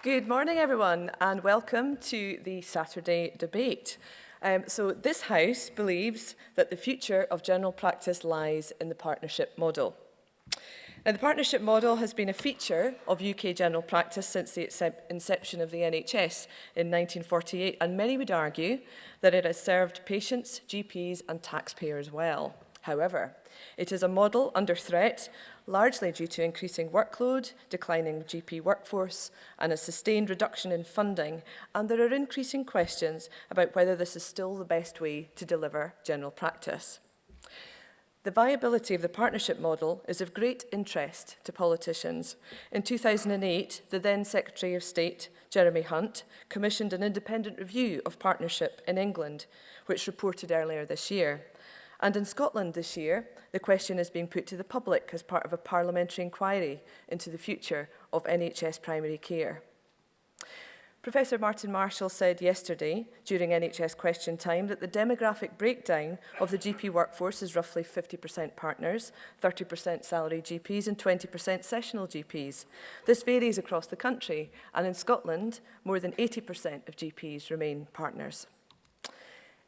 Good morning, everyone, and welcome to the Saturday debate. So this House believes that the future of general practice lies in the partnership model. Now, the partnership model has been a feature of UK general practice since the inception of the NHS in 1948, and many would argue that it has served patients, GPs and taxpayers well. However, it is a model under threat, largely due to increasing workload, declining GP workforce, and a sustained reduction in funding, and there are increasing questions about whether this is still the best way to deliver general practice. The viability of the partnership model is of great interest to politicians. In 2008, the then Secretary of State, Jeremy Hunt, commissioned an independent review of partnership in England, which reported earlier this year. And in Scotland this year, the question is being put to the public as part of a parliamentary inquiry into the future of NHS primary care. Professor Martin Marshall said yesterday, during NHS question time, that the demographic breakdown of the GP workforce is roughly 50% partners, 30% salaried GPs and 20% sessional GPs. This varies across the country, and in Scotland, more than 80% of GPs remain partners.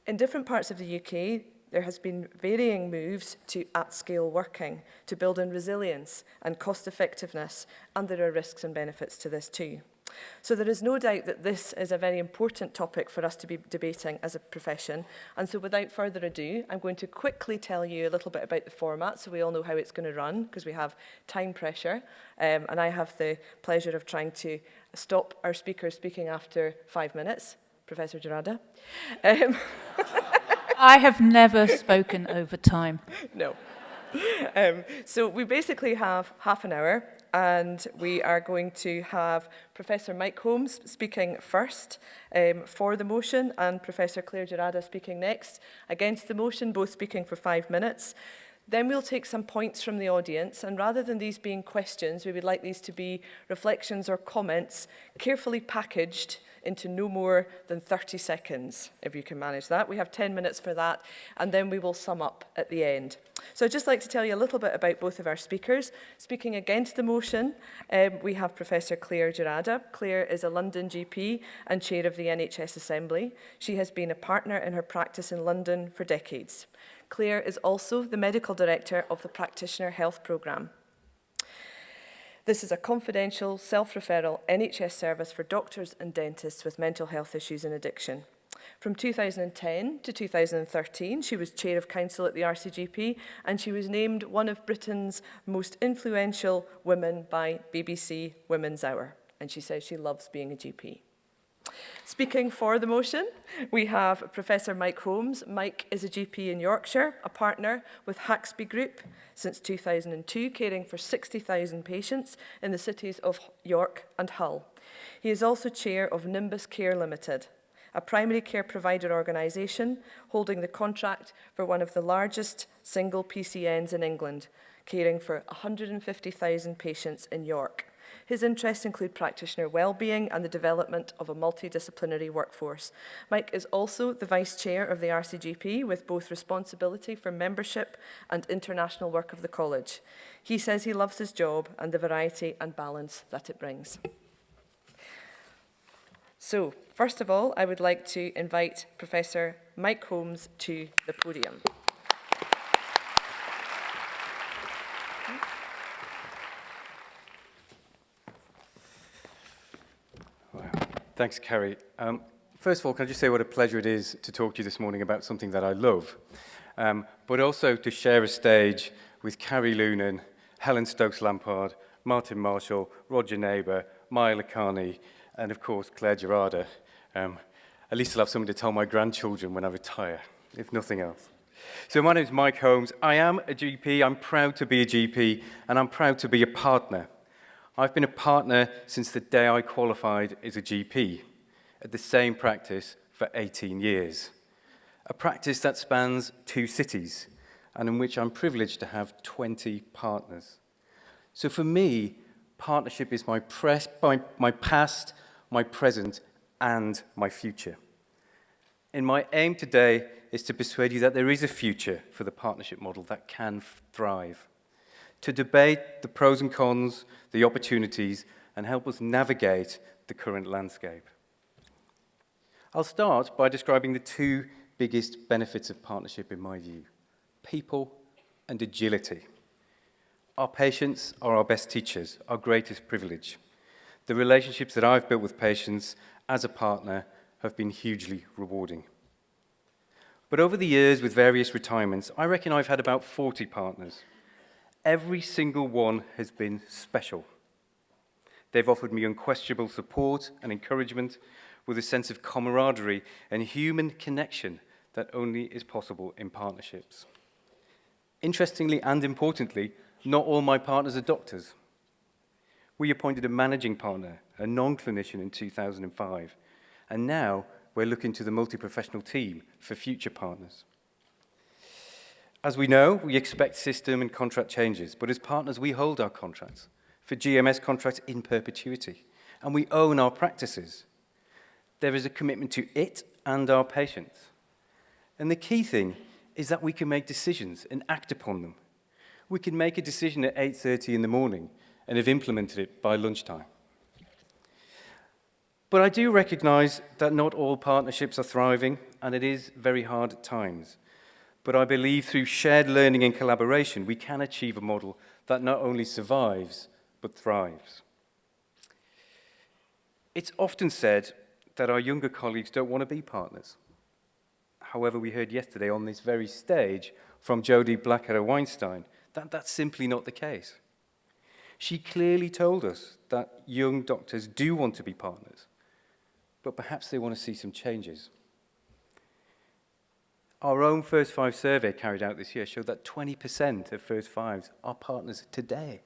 In different parts of the UK, there has been varying moves to at-scale working to build in resilience and cost-effectiveness, and there are risks and benefits to this too. So there is no doubt that this is a very important topic for us to be debating as a profession. And so without further ado, I'm going to quickly tell you a little bit about the format so we all know how it's going to run, because we have time pressure. And I have the pleasure of trying to stop our speakers speaking after 5 minutes. Professor Gerada. I have never spoken over time. No. So we basically have half an hour, and we are going to have Professor Mike Holmes speaking first for the motion, and Professor Claire Gerada speaking next against the motion, both speaking for 5 minutes. Then we'll take some points from the audience, and rather than these being questions, we would like these to be reflections or comments carefully packaged into no more than 30 seconds, if you can manage that. We have 10 minutes for that, and then we will sum up at the end. So I'd just like to tell you a little bit about both of our speakers. Speaking against the motion, we have Professor Claire Gerada. Claire is a London GP and chair of the NHS Assembly. She has been a partner in her practice in London for decades. Claire is also the medical director of the Practitioner Health Programme. This is a confidential, self-referral NHS service for doctors and dentists with mental health issues and addiction. From 2010 to 2013, she was chair of council at the RCGP, and she was named one of Britain's most influential women by BBC Women's Hour. And she says she loves being a GP. Speaking for the motion, we have Professor Mike Holmes. Mike is a GP in Yorkshire, a partner with Haxby Group since 2002, caring for 60,000 patients in the cities of York and Hull. He is also chair of Nimbus Care Limited, a primary care provider organisation holding the contract for one of the largest single PCNs in England, caring for 150,000 patients in York. His interests include practitioner well-being and the development of a multidisciplinary workforce. Mike is also the Vice Chair of the RCGP, with both responsibility for membership and international work of the college. He says he loves his job and the variety and balance that it brings. So, first of all, I would like to invite Professor Mike Holmes to the podium. Thanks, Carrie. First of all, can I just say what a pleasure it is to talk to you this morning about something that I love, but also to share a stage with Carrie Loonan, Helen Stokes-Lampard, Martin Marshall, Roger Neighbour, Maya Lakhani, and of course, Claire Gerada. At least I'll have something to tell my grandchildren when I retire, if nothing else. So my name is Mike Holmes. I am a GP. I'm proud to be a GP, and I'm proud to be a partner. I've been a partner since the day I qualified as a GP at the same practice for 18 years. A practice that spans 2 cities and in which I'm privileged to have 20 partners. So for me, partnership is my past, my present, and my future. And my aim today is to persuade you that there is a future for the partnership model that can thrive. To debate the pros and cons, the opportunities, and help us navigate the current landscape. I'll start by describing the two biggest benefits of partnership in my view: people and agility. Our patients are our best teachers, our greatest privilege. The relationships that I've built with patients as a partner have been hugely rewarding. But over the years, with various retirements, I reckon I've had about 40 partners. Every single one has been special. They've offered me unquestionable support and encouragement with a sense of camaraderie and human connection that only is possible in partnerships. Interestingly and importantly, not all my partners are doctors. We appointed a managing partner, a non-clinician, in 2005, and now we're looking to the multi-professional team for future partners. As we know, we expect system and contract changes, but as partners we hold our contracts, for GMS contracts in perpetuity, and we own our practices. There is a commitment to it and our patients. And the key thing is that we can make decisions and act upon them. We can make a decision at 8:30 in the morning and have implemented it by lunchtime. But I do recognize that not all partnerships are thriving, and it is very hard at times. But I believe through shared learning and collaboration, we can achieve a model that not only survives, but thrives. It's often said that our younger colleagues don't want to be partners. However, we heard yesterday on this very stage from Jodie Blackadder-Weinstein that that's simply not the case. She clearly told us that young doctors do want to be partners, but perhaps they want to see some changes. Our own First Five survey carried out this year showed that 20% of First Fives are partners today.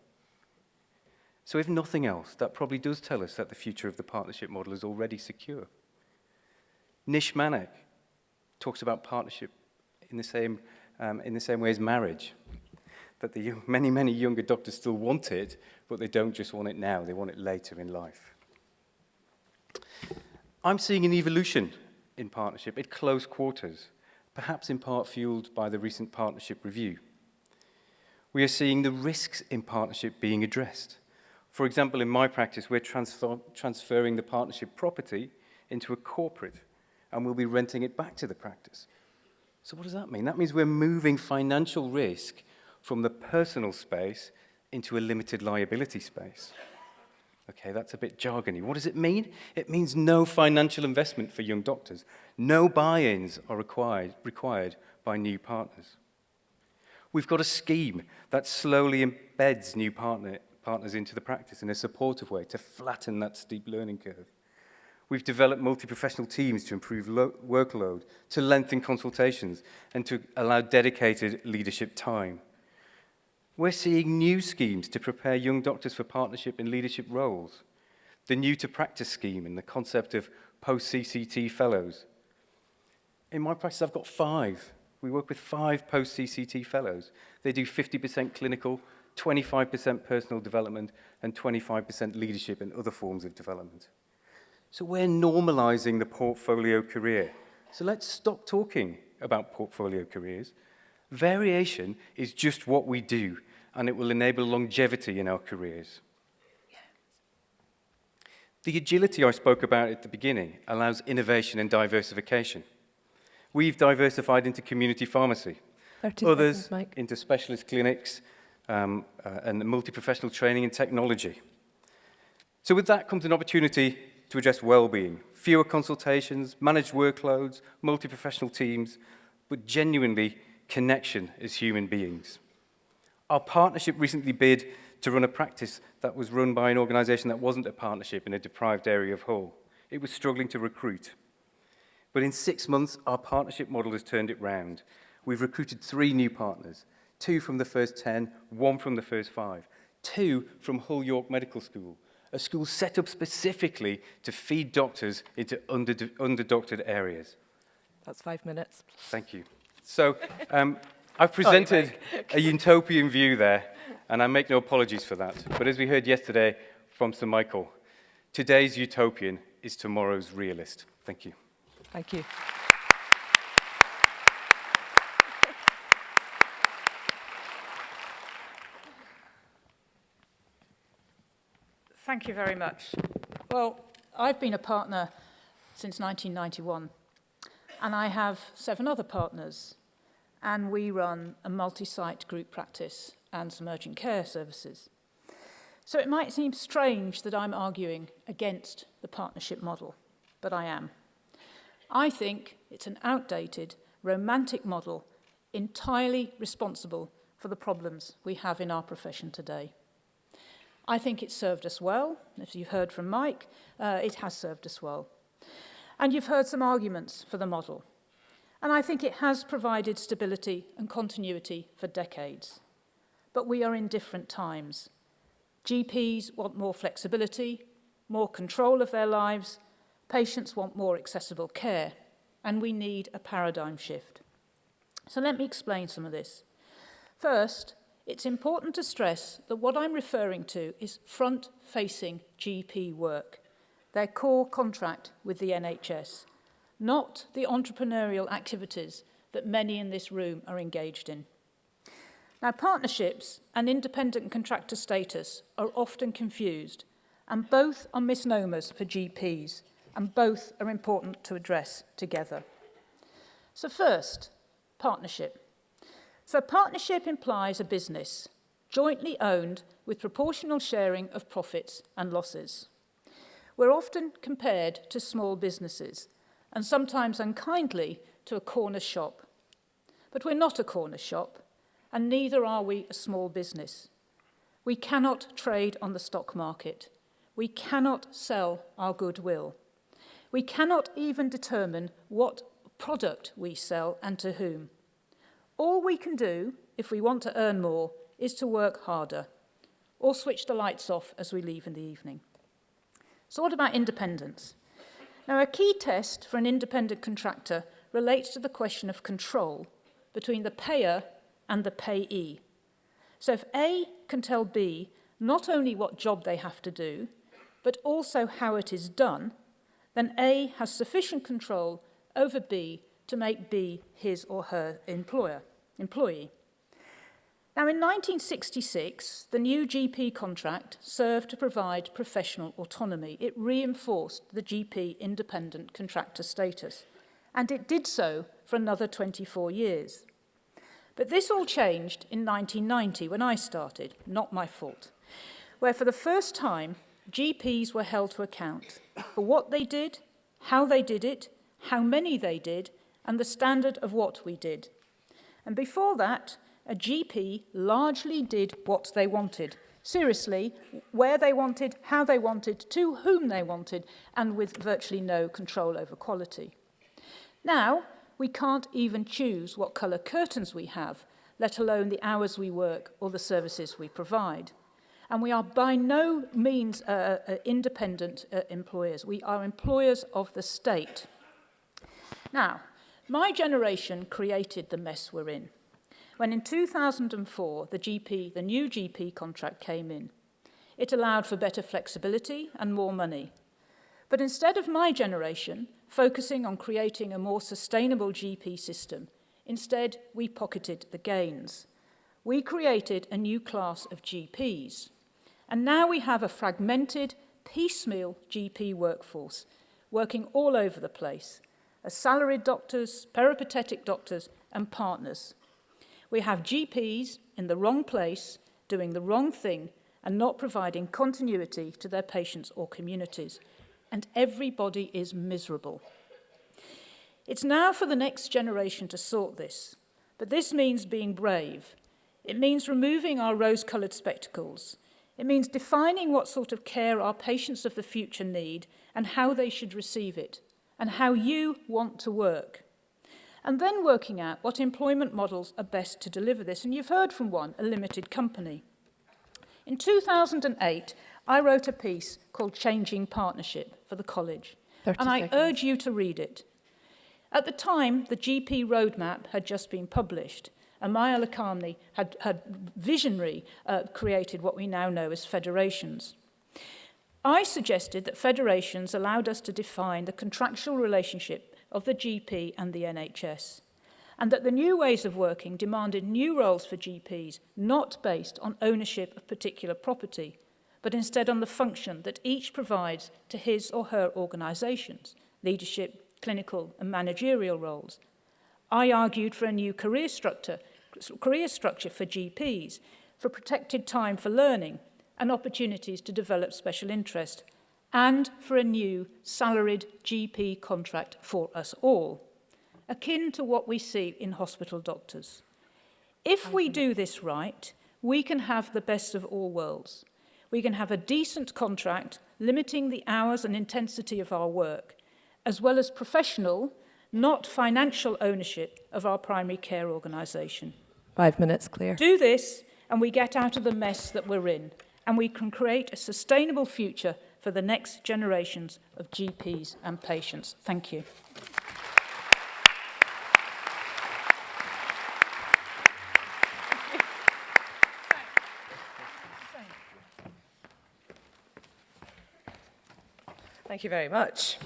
So if nothing else, that probably does tell us that the future of the partnership model is already secure. Nish Manek talks about partnership in the same way as marriage, that the many younger doctors still want it, but they don't just want it now, they want it later in life. I'm seeing an evolution in partnership at close quarters, perhaps in part fueled by the recent partnership review. We are seeing the risks in partnership being addressed. For example, in my practice, we're transferring the partnership property into a corporate, and we'll be renting it back to the practice. So what does that mean? That means we're moving financial risk from the personal space into a limited liability space. Okay, that's a bit jargony. What does it mean? It means no financial investment for young doctors. No buy-ins are required by new partners. We've got a scheme that slowly embeds new partners into the practice in a supportive way to flatten that steep learning curve. We've developed multi-professional teams to improve workload, to lengthen consultations, and to allow dedicated leadership time. We're seeing new schemes to prepare young doctors for partnership in leadership roles. The New to Practice scheme and the concept of post-CCT fellows. In my practice, I've got 5. We work with 5 post-CCT fellows. They do 50% clinical, 25% personal development, and 25% leadership and other forms of development. So we're normalizing the portfolio career. So let's stop talking about portfolio careers. Variation is just what we do, and it will enable longevity in our careers. The agility I spoke about at the beginning allows innovation and diversification. We've diversified into community pharmacy, 30 others seconds, Mike. into specialist clinics and multi-professional training and technology. So with that comes an opportunity to address well-being, fewer consultations, managed workloads, multi-professional teams, but genuinely connection as human beings. Our partnership recently bid to run a practice that was run by an organisation that wasn't a partnership in a deprived area of Hull. It was struggling to recruit. But in 6 months, our partnership model has turned it round. We've recruited 3 new partners, 2 from the first 10, 1 from the first 5, 2 from Hull York Medical School, a school set up specifically to feed doctors into under-doctored areas. That's 5 minutes. Thank you. So I've presented a utopian view there, and I make no apologies for that. But as we heard yesterday from Sir Michael, today's utopian is tomorrow's realist. Thank you. Thank you. Thank you very much. Well, I've been a partner since 1991, and I have 7 other partners, and we run a multi-site group practice and some urgent care services. So it might seem strange that I'm arguing against the partnership model, but I am. I think it's an outdated, romantic model, entirely responsible for the problems we have in our profession today. I think it's served us well. As you've heard from Mike, it has served us well. And you've heard some arguments for the model. And I think it has provided stability and continuity for decades. But we are in different times. GPs want more flexibility, more control of their lives. Patients want more accessible care. And we need a paradigm shift. So let me explain some of this. First, it's important to stress that what I'm referring to is front-facing GP work, their core contract with the NHS, not the entrepreneurial activities that many in this room are engaged in. Now, partnerships and independent contractor status are often confused, and both are misnomers for GPs, and both are important to address together. So first, partnership. So a partnership implies a business, jointly owned with proportional sharing of profits and losses. We're often compared to small businesses, and sometimes unkindly to a corner shop. But we're not a corner shop, and neither are we a small business. We cannot trade on the stock market. We cannot sell our goodwill. We cannot even determine what product we sell and to whom. All we can do, if we want to earn more, is to work harder, or switch the lights off as we leave in the evening. So what about independence? Now, a key test for an independent contractor relates to the question of control between the payer and the payee. So if A can tell B not only what job they have to do, but also how it is done, then A has sufficient control over B to make B his or her employee. Now, in 1966, the new GP contract served to provide professional autonomy. It reinforced the GP independent contractor status, and it did so for another 24 years. But this all changed in 1990 when I started, not my fault, where for the first time, GPs were held to account for what they did, how they did it, how many they did, and the standard of what we did. And before that, a GP largely did what they wanted. Seriously, where they wanted, how they wanted, to whom they wanted, and with virtually no control over quality. Now, we can't even choose what colour curtains we have, let alone the hours we work or the services we provide. And we are by no means independent employers. We are employers of the state. Now, my generation created the mess we're in. When in 2004, the new GP contract came in. It allowed for better flexibility and more money. But instead of my generation focusing on creating a more sustainable GP system, instead we pocketed the gains. We created a new class of GPs. And now we have a fragmented, piecemeal GP workforce working all over the place, as salaried doctors, peripatetic doctors, and partners. We have GPs in the wrong place, doing the wrong thing, and not providing continuity to their patients or communities. And everybody is miserable. It's now for the next generation to sort this, but this means being brave. It means removing our rose-coloured spectacles. It means defining what sort of care our patients of the future need and how they should receive it, and how you want to work. And then working out what employment models are best to deliver this. And you've heard from one, a limited company. In 2008, I wrote a piece called Changing Partnership for the college. And I urge you to read it. At the time, the GP roadmap had just been published, and Maya Lakamni had visionary created what we now know as federations. I suggested that federations allowed us to define the contractual relationship of the GP and the NHS, and that the new ways of working demanded new roles for GPs, not based on ownership of particular property, but instead on the function that each provides to his or her organisations, leadership, clinical and managerial roles. I argued for a new career structure for GPs, for protected time for learning and opportunities to develop special interest, and for a new salaried GP contract for us all, akin to what we see in hospital doctors. If we do this right, we can have the best of all worlds. We can have a decent contract limiting the hours and intensity of our work, as well as professional, not financial ownership of our primary care organisation. 5 minutes, Claire. Do this, and we get out of the mess that we're in, and we can create a sustainable future for the next generations of GPs and patients. Thank you. Thank you very much.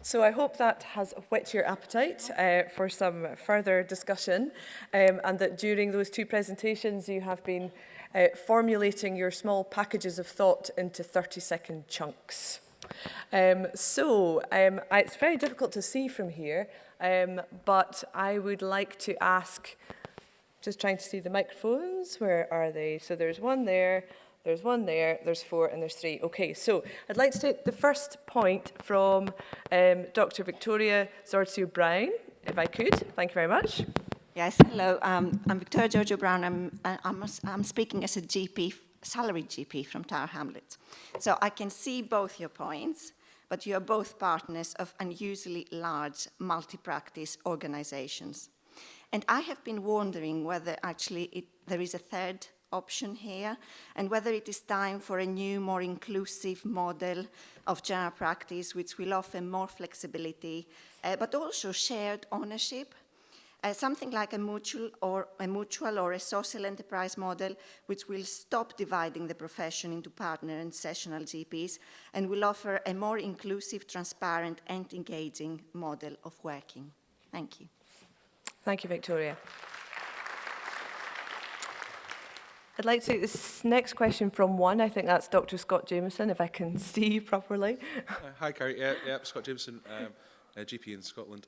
So I hope that has whet your appetite for some further discussion, and that during those two presentations you have been formulating your small packages of thought into 30-second chunks. It's very difficult to see from here, but I would like to ask, just trying to see the microphones, where are they? So there's one there, there's one there, there's 4, and there's 3. Okay, so I'd like to take the first point from Dr. Victoria Zorzio-Brown, if I could. Thank you very much. Yes, hello. I'm Victoria Zorzio-Brown. I'm speaking as a GP, salaried GP from Tower Hamlets. So I can see both your points, but you are both partners of unusually large multi-practice organizations. And I have been wondering whether actually there is a third option here, and whether it is time for a new, more inclusive model of general practice, which will offer more flexibility, but also shared ownership. Something like a mutual or a social enterprise model, which will stop dividing the profession into partner and sessional GPs, and will offer a more inclusive, transparent, and engaging model of working. Thank you. Thank you, Victoria. I'd like to take this next question from one. I think that's Dr. Scott Jameson, if I can see you properly. Hi, Carrie. Yeah, Scott Jameson, GP in Scotland.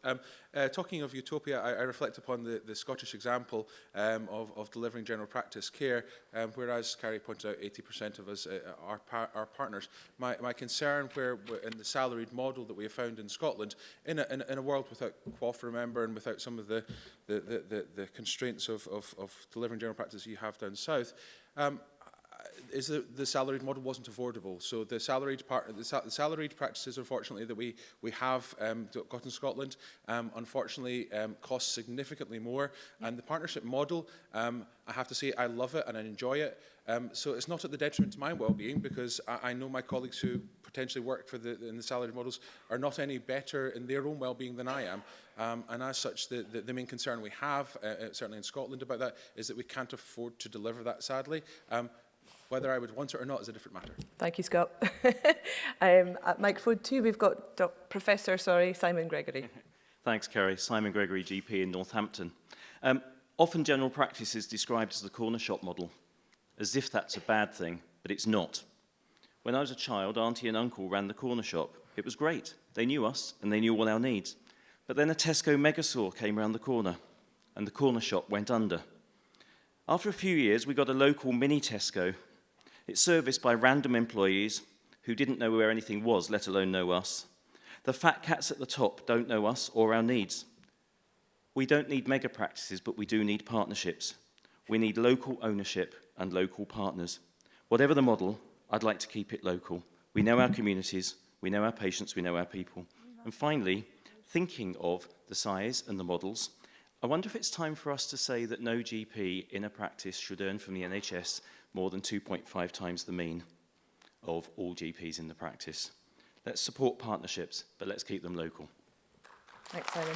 Talking of utopia, I reflect upon the Scottish example of delivering general practice care, whereas Carrie pointed out 80% of us are partners. My concern where in the salaried model that we have found in Scotland, in a world without QoF, remember, and without some of the constraints of delivering general practice you have down south, is the salaried model wasn't affordable. So the salaried practices, unfortunately, that we have got in Scotland, unfortunately, cost significantly more. And the partnership model, I have to say, I love it and I enjoy it. So it's not at the detriment to my well-being, because I know my colleagues who potentially work in the salaried models are not any better in their own well-being than I am. And as such, the main concern we have, certainly in Scotland, about that is that we can't afford to deliver that, sadly. Whether I would want it or not is a different matter. Thank you, Scott. At microphone 2, we've got Professor Simon Gregory. Thanks, Kerry. Simon Gregory, GP in Northampton. Often general practice is described as the corner shop model, as if that's a bad thing, but it's not. When I was a child, Auntie and Uncle ran the corner shop. It was great. They knew us, and they knew all our needs. But then a Tesco megastore came round the corner, and the corner shop went under. After a few years, we got a local mini Tesco. It's serviced by random employees who didn't know where anything was, let alone know us. The fat cats at the top don't know us or our needs. We don't need mega practices, but we do need partnerships. We need local ownership and local partners. Whatever the model, I'd like to keep it local. We know our communities, we know our patients, we know our people. And finally, thinking of the size and the models, I wonder if it's time for us to say that no GP in a practice should earn from the NHS more than 2.5 times the mean of all GPs in the practice. Let's support partnerships, but let's keep them local. Thanks, Simon.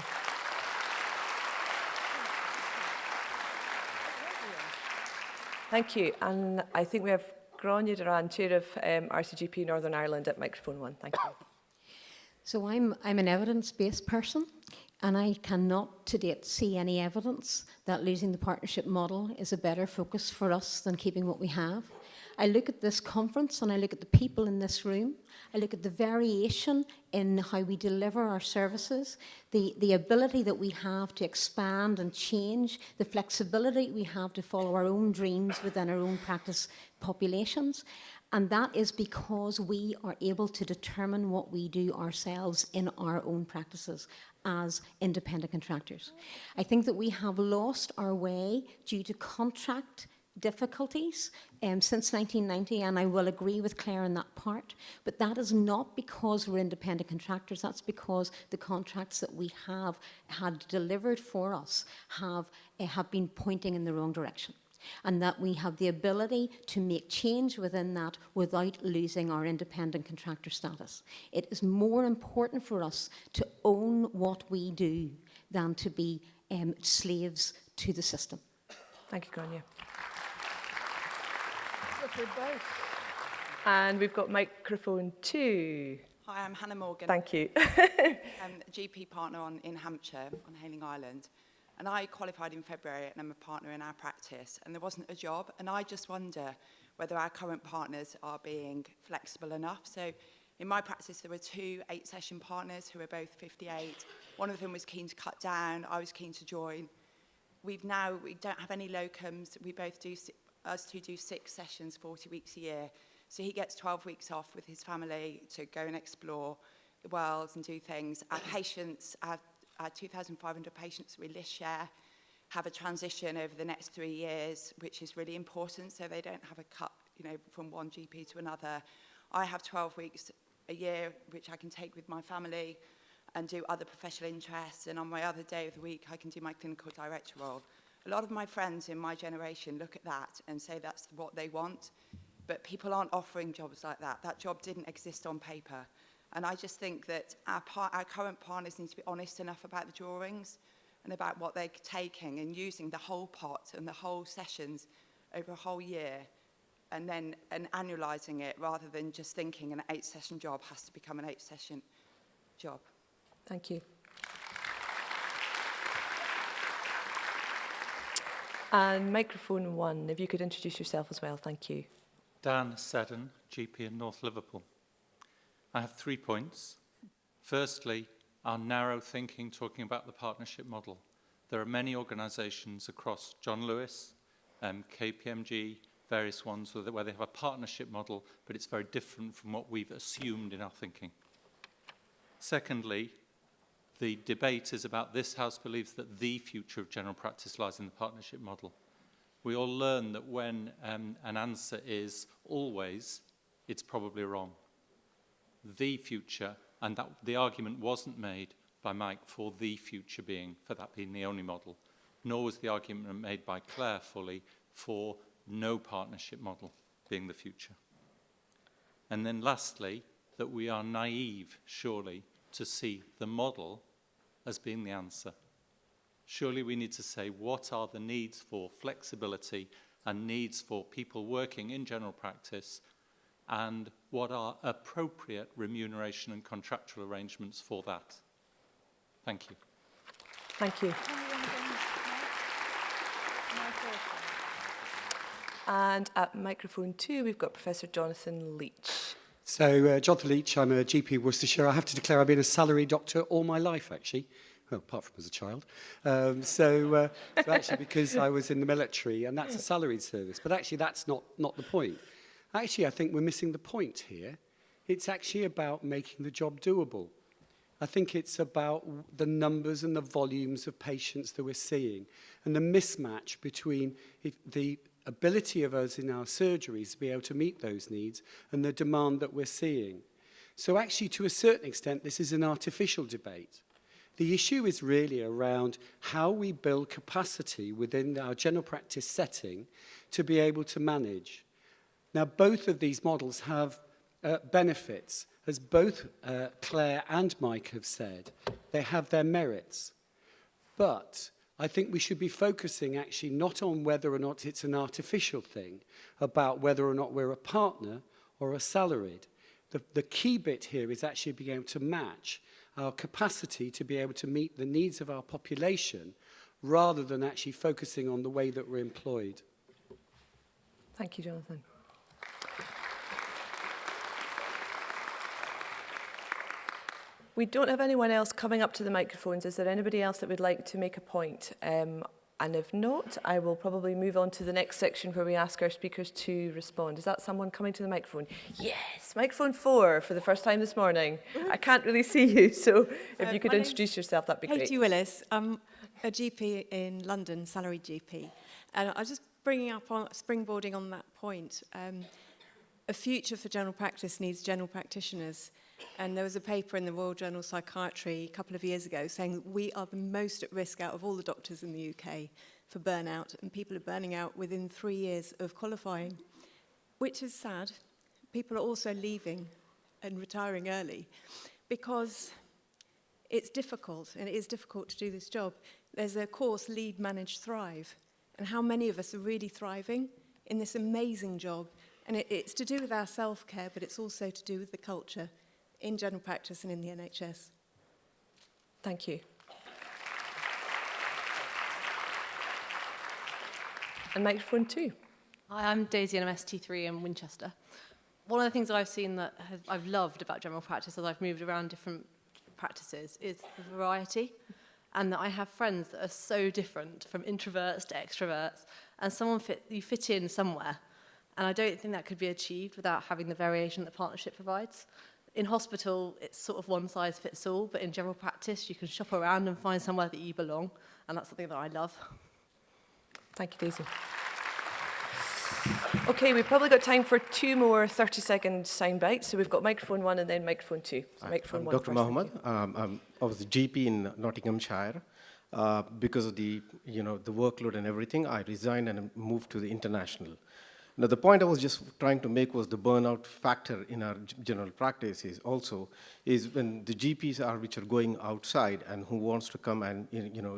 Thank you. And I think we have Gráinne Duran, Chair of RCGP Northern Ireland, at microphone 1. Thank you. So I'm an evidence-based person, and I cannot to date see any evidence that losing the partnership model is a better focus for us than keeping what we have. I look at this conference and I look at the people in this room. I look at the variation in how we deliver our services, the ability that we have to expand and change, the flexibility we have to follow our own dreams within our own practice populations. And that is because we are able to determine what we do ourselves in our own practices as independent contractors. I think that we have lost our way due to contract difficulties since 1990, and I will agree with Claire in that part, but that is not because we're independent contractors. That's because the contracts that we have had delivered for us have been pointing in the wrong direction, and that we have the ability to make change within that without losing our independent contractor status. It is more important for us to own what we do than to be slaves to the system. Thank you, Grania. And we've got microphone 2. Hi, I'm Hannah Morgan. Thank you. I'm a GP partner in Hampshire, on Hayling Island. And I qualified in February, and I'm a partner in our practice. And there wasn't a job. And I just wonder whether our current partners are being flexible enough. So in my practice, there were 2 8-session partners who were both 58. One of them was keen to cut down. I was keen to join. We don't have any locums. We both do, us two do 6 sessions, 40 weeks a year. So he gets 12 weeks off with his family to go and explore the world and do things. Our patients, our 2,500 patients we list share, have a transition over the next 3 years, which is really important, so they don't have a cut, from one GP to another. I have 12 weeks a year, which I can take with my family and do other professional interests, and on my other day of the week, I can do my clinical director role. A lot of my friends in my generation look at that and say that's what they want, but people aren't offering jobs like that. That job didn't exist on paper. And I just think that our current partners need to be honest enough about the drawings and about what they're taking and using the whole pot and the whole sessions over a whole year and annualising it rather than just thinking an 8-session job has to become an 8-session job. Thank you. And microphone 1, if you could introduce yourself as well, thank you. Dan Seddon, GP in North Liverpool. I have 3 points. Firstly, our narrow thinking talking about the partnership model. There are many organisations across John Lewis, KPMG, various ones where they have a partnership model, but it's very different from what we've assumed in our thinking. Secondly, the debate is about this House believes that the future of general practice lies in the partnership model. We all learn that when an answer is always, it's probably wrong. The future, and that the argument wasn't made by Mike for the future for that being the only model, nor was the argument made by Claire fully for no partnership model being the future. And then lastly, that we are naive, surely, to see the model as being the answer. Surely we need to say what are the needs for flexibility and needs for people working in general practice, and what are appropriate remuneration and contractual arrangements for that. Thank you. Thank you. And at microphone 2, we've got Professor Jonathan Leach. So, Jonathan Leach, I'm a GP in Worcestershire. I have to declare I've been a salaried doctor all my life, actually. Well, apart from as a child. So actually, because I was in the military, and that's a salaried service. But actually, that's not the point. Actually, I think we're missing the point here. It's actually about making the job doable. I think it's about the numbers and the volumes of patients that we're seeing, and the mismatch between the ability of us in our surgeries to be able to meet those needs and the demand that we're seeing. So actually, to a certain extent, this is an artificial debate. The issue is really around how we build capacity within our general practice setting to be able to manage. Now, both of these models have benefits. As both Claire and Mike have said, they have their merits. But I think we should be focusing actually not on whether or not it's an artificial thing, about whether or not we're a partner or a salaried. the key bit here is actually being able to match our capacity to be able to meet the needs of our population rather than actually focusing on the way that we're employed. Thank you, Jonathan. We don't have anyone else coming up to the microphones. Is there anybody else that would like to make a point? And if not, I will probably move on to the next section where we ask our speakers to respond. Is that someone coming to the microphone? Yes, microphone 4 for the first time this morning. I can't really see you, so if you could introduce yourself, that'd be great. Katie Willis. I'm a GP in London, salaried GP. And I was just springboarding on that point. A future for general practice needs general practitioners. And there was a paper in the Royal Journal of Psychiatry a couple of years ago saying that we are the most at risk out of all the doctors in the UK for burnout, and people are burning out within 3 years of qualifying, which is sad. People are also leaving and retiring early because it's difficult, and it is difficult to do this job. There's a course, Lead, Manage, Thrive, and how many of us are really thriving in this amazing job? And it's to do with our self-care, but it's also to do with the culture in general practice and in the NHS. Thank you. And microphone 2. Hi, I'm Daisy and I'm ST3 in Winchester. One of the things I've seen that I've loved about general practice as I've moved around different practices is the variety, and that I have friends that are so different, from introverts to extroverts, and you fit in somewhere. And I don't think that could be achieved without having the variation that partnership provides. In hospital, it's sort of one size fits all, but in general practice, you can shop around and find somewhere that you belong, and that's something that I love. Thank you, Daisy. Okay, we've probably got time for 2 more 30-second sound bites. So we've got microphone 1 and then microphone 2. So microphone 1 Dr. Mohammed. I was a GP in Nottinghamshire. Because of the workload and everything, I resigned and moved to the international. Now, the point I was just trying to make was the burnout factor in our general practice is when the GPs which are going outside and who wants to come and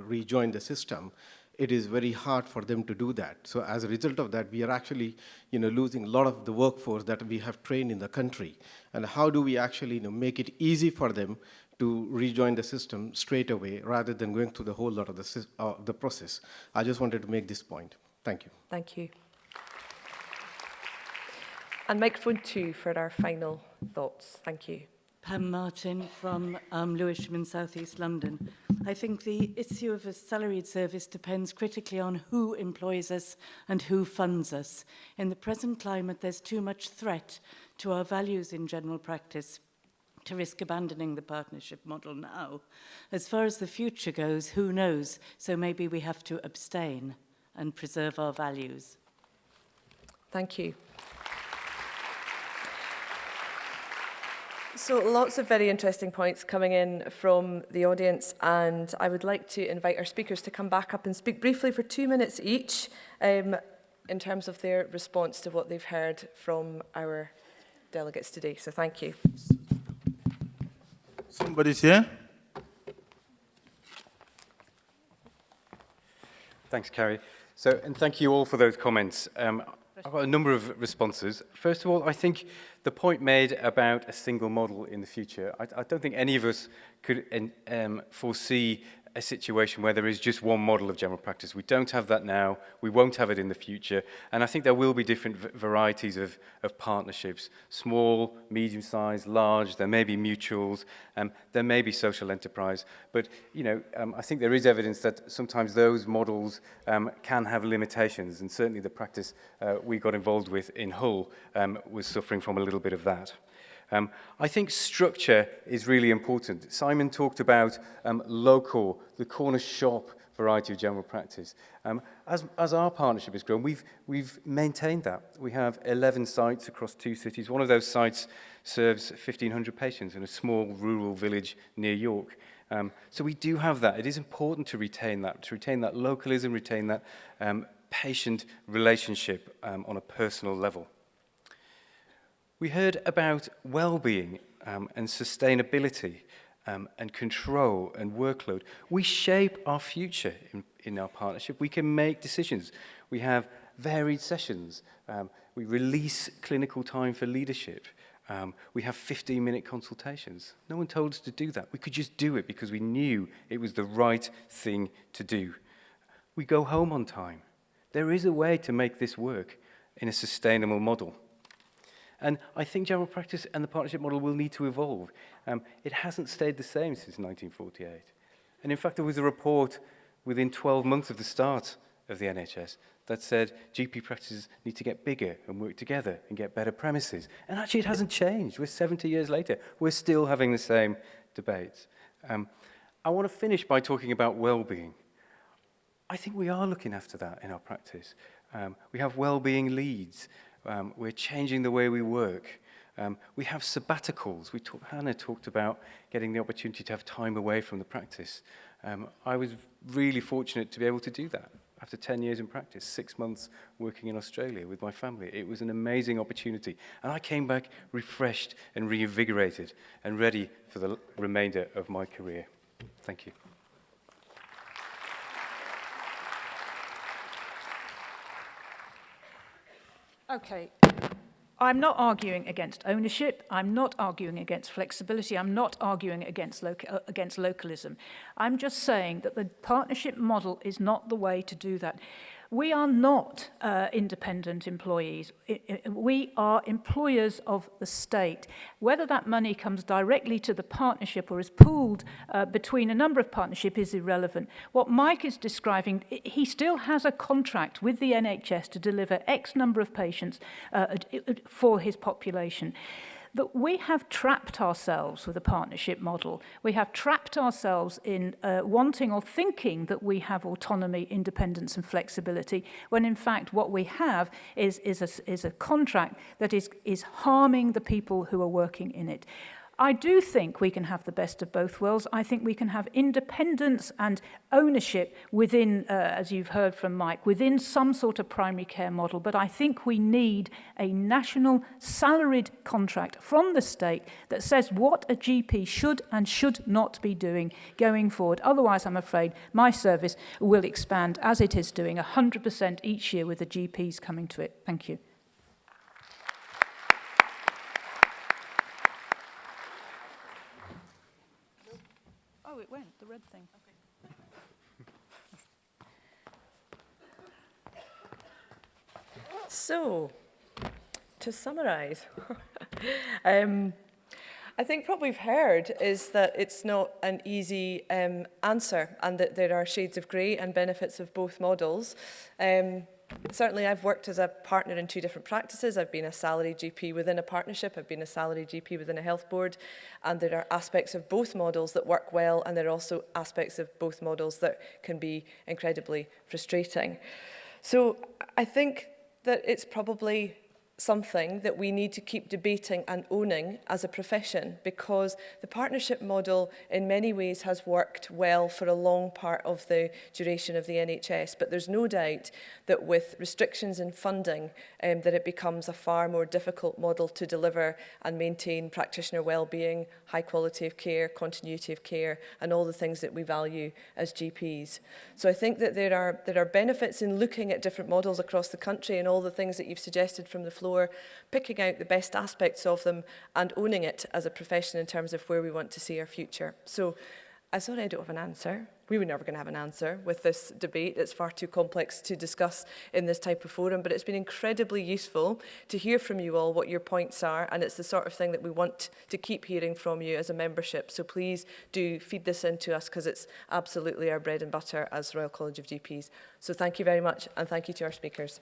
rejoin the system, it is very hard for them to do that. So as a result of that, we are actually losing a lot of the workforce that we have trained in the country. And how do we actually make it easy for them to rejoin the system straight away rather than going through the whole lot of the process? I just wanted to make this point. Thank you. Thank you. And microphone 2 for our final thoughts. Thank you. Pam Martin from Lewisham in South East London. I think the issue of a salaried service depends critically on who employs us and who funds us. In the present climate, there's too much threat to our values in general practice to risk abandoning the partnership model now. As far as the future goes, who knows? So maybe we have to abstain and preserve our values. Thank you. So lots of very interesting points coming in from the audience, and I would like to invite our speakers to come back up and speak briefly for 2 minutes each in terms of their response to what they've heard from our delegates today. So thank you. Somebody's here? Thanks, Carrie. And thank you all for those comments. I've got a number of responses. First of all, I think the point made about a single model in the future, I don't think any of us could foresee a situation where there is just one model of general practice. We don't have that now. We won't have it in the future. And I think there will be different varieties of partnerships, small, medium-sized, large. There may be mutuals. There may be social enterprise. But, I think there is evidence that sometimes those models can have limitations. And certainly the practice we got involved with in Hull was suffering from a little bit of that. I think structure is really important. Simon talked about the corner shop variety of general practice. As our partnership has grown, we've maintained that. We have 11 sites across 2 cities. One of those sites serves 1,500 patients in a small rural village near York. So we do have that. It is important to retain that localism, retain that patient relationship on a personal level. We heard about well-being and sustainability and control and workload. We shape our future in our partnership. We can make decisions. We have varied sessions. We release clinical time for leadership. We have 15-minute consultations. No one told us to do that. We could just do it because we knew it was the right thing to do. We go home on time. There is a way to make this work in a sustainable model. And I think general practice and the partnership model will need to evolve. It hasn't stayed the same since 1948. And in fact, there was a report within 12 months of the start of the NHS that said GP practices need to get bigger and work together and get better premises. And actually, it hasn't changed. We're 70 years later. We're still having the same debates. I want to finish by talking about well-being. I think we are looking after that in our practice. We have well-being leads. We're changing the way we work. We have sabbaticals. Hannah talked about getting the opportunity to have time away from the practice. I was really fortunate to be able to do that. After 10 years in practice, 6 months working in Australia with my family. It was an amazing opportunity. And I came back refreshed and reinvigorated and ready for the remainder of my career. Thank you. Okay. I'm not arguing against ownership. I'm not arguing against flexibility. I'm not arguing against localism. I'm just saying that the partnership model is not the way to do that. We are not independent employees. We are employers of the state. Whether that money comes directly to the partnership or is pooled between a number of partnerships is irrelevant. What Mike is describing, he still has a contract with the NHS to deliver X number of patients for his population. That we have trapped ourselves with a partnership model. We have trapped ourselves in wanting or thinking that we have autonomy, independence and flexibility, when in fact what we have is a contract that is harming the people who are working in it. I do think we can have the best of both worlds. I think we can have independence and ownership within, as you've heard from Mike, within some sort of primary care model. But I think we need a national salaried contract from the state that says what a GP should and should not be doing going forward. Otherwise, I'm afraid my service will expand as it is doing 100% each year with the GPs coming to it. Thank you. Oh, it went, the red thing. Okay. So, to summarise, I think what we've heard is that it's not an easy answer and that there are shades of grey and benefits of both models. Certainly, I've worked as a partner in 2 different practices. I've been a salaried GP within a partnership. I've been a salaried GP within a health board. And there are aspects of both models that work well, and there are also aspects of both models that can be incredibly frustrating. So I think that it's probably something that we need to keep debating and owning as a profession, because the partnership model in many ways has worked well for a long part of the duration of the NHS, but there's no doubt that with restrictions in funding that it becomes a far more difficult model to deliver and maintain practitioner well-being, high quality of care, continuity of care, and all the things that we value as GPs. So I think that there are benefits in looking at different models across the country and all the things that you've suggested from the floor, picking out the best aspects of them and owning it as a profession in terms of where we want to see our future. So I'm sorry I don't have an answer. We were never going to have an answer with this debate. It's far too complex to discuss in this type of forum, but it's been incredibly useful to hear from you all what your points are, and it's the sort of thing that we want to keep hearing from you as a membership. So please do feed this into us, because it's absolutely our bread and butter as Royal College of GPs. So thank you very much, and thank you to our speakers.